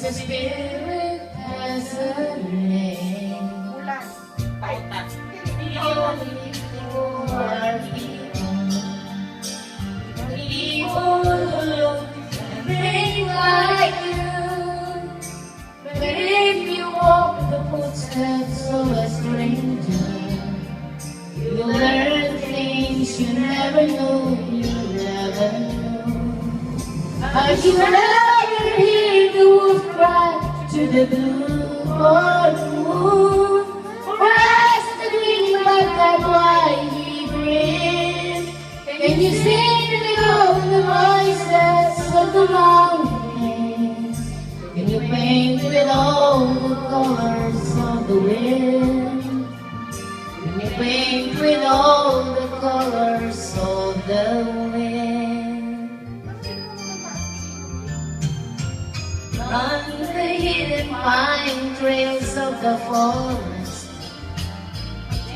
your spirit has a name. The only people who look and think like you. But if you walk the footsteps of a stranger, you learn things you never knew, you never knew. But you never hear the wolf cry to the blue moon. Rise the green butterfly he brings. Can you sing below the voices of the mountains? Can you paint with all the colors of the wind? Can you paint with all the colors of the wind? Run the hidden pine trails of the forest.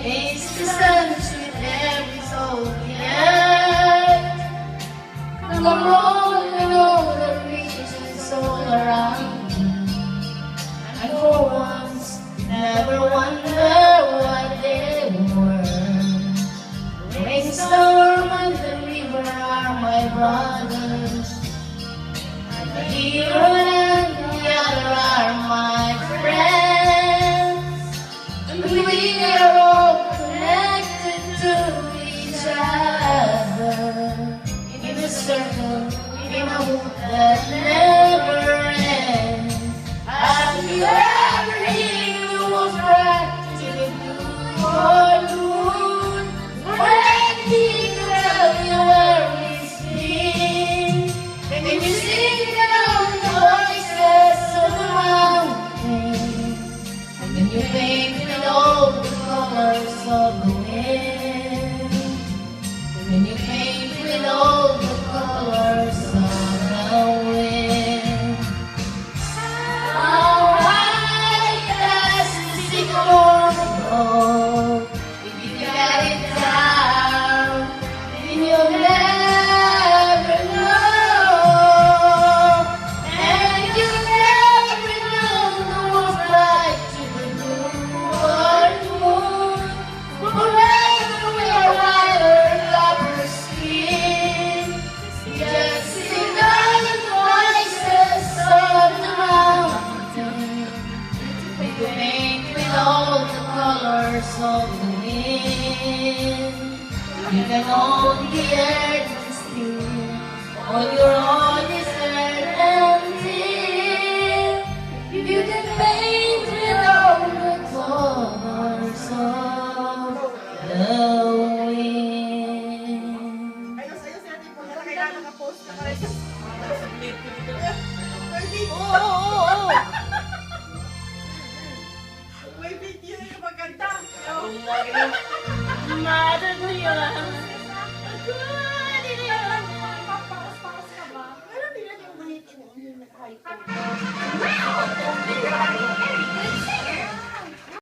Taste the sunshine every soul yet. Come on and all the regions all around you. And for once, never wonder what they were. The rainstorm and the river are my brothers. The hero and the other are my friends. And we are all connected to each other. In a circle, in a hoop that never ends. Have you ever heard the wolf cry to the blue moon? When he can tell you where he's been? Can you sing down the voices of the mountain? Can you paint with all the colors of the wind? Can you paint with all the colors of the wind? How high does the sycamore go? If you got it down, then you'll never know. And you'll never know the wolf cry to the blue moon. Forever we are rider lovers skin. Just sing down the voices of the mountain. We paint with all the colors of the wind. You can own the earth and still all your own is empty. You can paint with all the colors of the wind. Ayos-ayos natin po nila. Kailangan naka-post na kayo. Oo. May video na yung maganda. Mother ko yun. Papas ka ba? Pero hindi natin yung ulitin yung height.